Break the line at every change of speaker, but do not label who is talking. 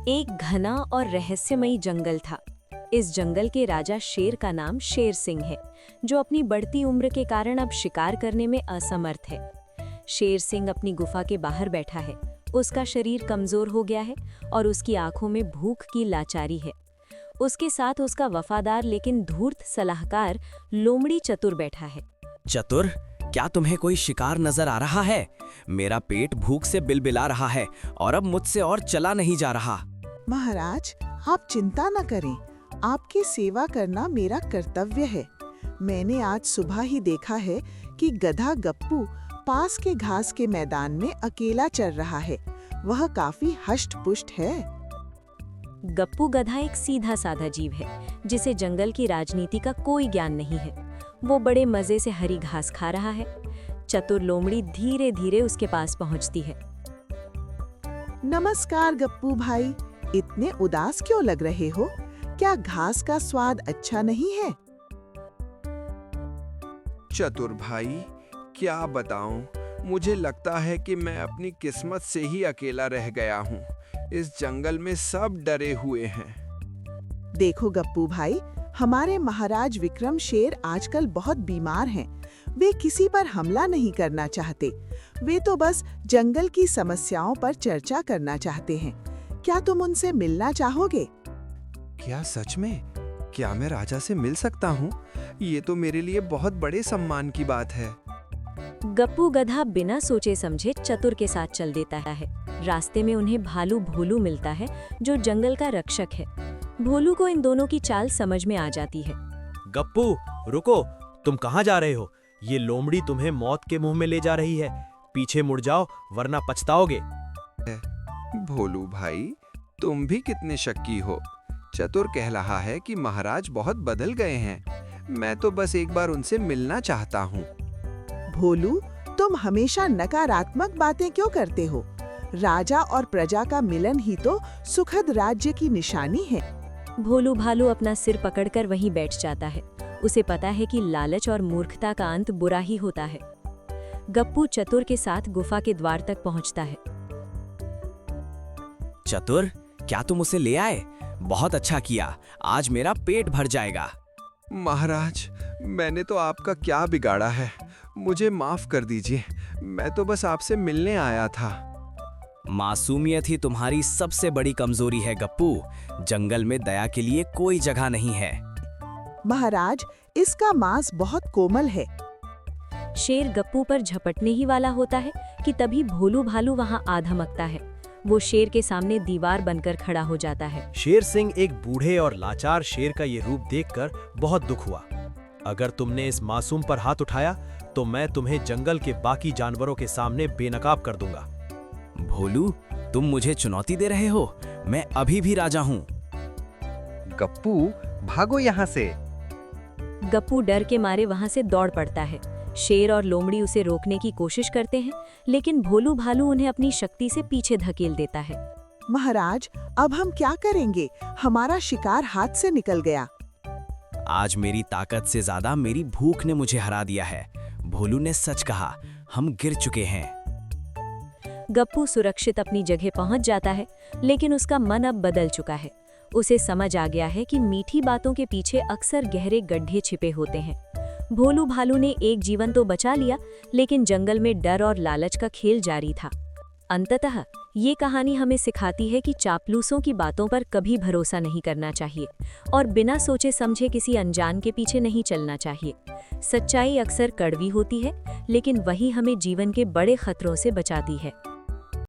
एक घना और रहस्यमयी जंगल था। इस जंगल के राजा शेर का नाम शेर सिंह है, जो अपनी बढ़ती उम्र के कारण अब शिकार करने में असमर्थ है। शेर सिंह अपनी गुफा के बाहर बैठा है। उसका शरीर कमजोर हो गया है और उसकी आंखों में भूख की लाचारी है। उसके साथ उसका वफादार लेकिन धूर्त सलाहकार लोमड़ी चतुर बैठा है।
चतुर, क्या तुम्हें कोई शिकार नजर आ रहा है? मेरा पेट भूख से बिलबिला रहा है और अब मुझसे और चला नहीं जा रहा।
महाराज, आप चिंता न करें, आपकी सेवा करना मेरा कर्तव्य है। मैंने आज सुबह ही देखा है कि गधा गप्पू पास के घास के मैदान में अकेला चल रहा है। वह काफी हष्ट-पुष्ट है।
गप्पू गधा एक सीधा साधा जीव है, जिसे जंगल की राजनीति का कोई ज्ञान नहीं है। वो बड़े मजे से हरी घास खा रहा है। चतुर लोमड़ी धीरे धीरे उसके पास पहुंचती है।
नमस्कार गप्पू भाई, इतने उदास क्यों लग रहे हो? क्या घास का स्वाद अच्छा नहीं है?
चतुर भाई, क्या बताऊं, मुझे लगता है कि मैं अपनी किस्मत से ही अकेला रह गया हूँ। इस जंगल में सब डरे हुए हैं।
देखो गप्पू भाई, हमारे महाराज विक्रम शेर आजकल बहुत बीमार हैं। वे किसी पर हमला नहीं करना चाहते। वे तो बस जंगल की समस्याओं पर चर्चा करना चाहते हैं। क्या तुम उनसे मिलना चाहोगे?
क्या सच में? क्या मैं राजा से मिल सकता हूँ? ये तो मेरे लिए बहुत बड़े सम्मान की बात है।
गप्पू गधा बिना सोचे समझे चतुर के साथ चल देता है। रास्ते में उन्हें भालू भोलू मिलता है, जो जंगल का रक्षक है। भोलू को इन दोनों की चाल समझ में आ जाती है।
गप्पू, रुको, तुम कहाँ जा रहे हो? ये लोमड़ी तुम्हें मौत के मुंह में ले जा रही है। पीछे मुड़ जाओ, वरना पछताओगे।
भोलू भाई, तुम भी कितने शक्की हो। चतुर कह रहा है कि महाराज बहुत बदल गए हैं। मैं तो बस एक बार उनसे मिलना चाहता हूँ।
भोलू, तुम हमेशा नकारात्मक बातें क्यों करते हो? राजा और प्रजा का मिलन ही तो सुखद राज्य की निशानी है।
भोलू भालू अपना सिर पकड़कर वहीं बैठ जाता है। उसे पता है कि लालच और मूर्खता का अंत बुरा ही होता है। गप्पू चतुर के साथ गुफा के द्वार तक पहुंचता है।
चतुर, क्या तुम उसे ले आए? बहुत अच्छा किया, आज मेरा पेट भर जाएगा।
महाराज, मैंने तो आपका क्या बिगाड़ा है? मुझे माफ कर दीजिए। मैं तो बस आपसे मिलने आया था।
मासूमियत ही तुम्हारी सबसे बड़ी कमजोरी है गप्पू। जंगल में दया के लिए कोई जगह नहीं है।
महाराज, इसका मांस बहुत कोमल है।
शेर गप्पू पर झपटने ही वाला होता है कि तभी भोलू भालू वहां आ धमकता है। वो शेर के सामने दीवार बनकर खड़ा हो जाता है।
शेर सिंह एक बूढ़े और लाचार शेर का ये रूप देखकर बहुत दुख हुआ। अगर तुमने इस मासूम पर हाथ उठाया तो मैं तुम्हें जंगल के बाकी जानवरों के सामने बेनकाब कर दूंगा।
भोलू, तुम मुझे चुनौती दे रहे हो? मैं अभी भी राजा हूँ।
गप्पू, भागो यहाँ से।
गप्पू डर के मारे वहां से दौड़ पड़ता है। शेर और लोमड़ी उसे रोकने की कोशिश करते हैं, लेकिन भोलू भालू उन्हें अपनी शक्ति से पीछे धकेल देता है।
महाराज, अब हम क्या करेंगे? हमारा शिकार हाथ से निकल गया।
आज मेरी ताकत से ज्यादा मेरी भूख ने मुझे हरा दिया है। भोलू ने सच कहा, हम गिर चुके हैं।
गप्पू सुरक्षित अपनी जगह पहुंच जाता है, लेकिन उसका मन अब बदल चुका है। उसे समझ आ गया है कि मीठी बातों के पीछे अक्सर गहरे गड्ढे छिपे होते हैं। भोलू भालू ने एक जीवन तो बचा लिया, लेकिन जंगल में डर और लालच का खेल जारी था। अंततः ये कहानी हमें सिखाती है कि चापलूसों की बातों पर कभी भरोसा नहीं करना चाहिए और बिना सोचे समझे किसी अनजान के पीछे नहीं चलना चाहिए। सच्चाई अक्सर कड़वी होती है, लेकिन वही हमें जीवन के बड़े खतरों से बचाती है।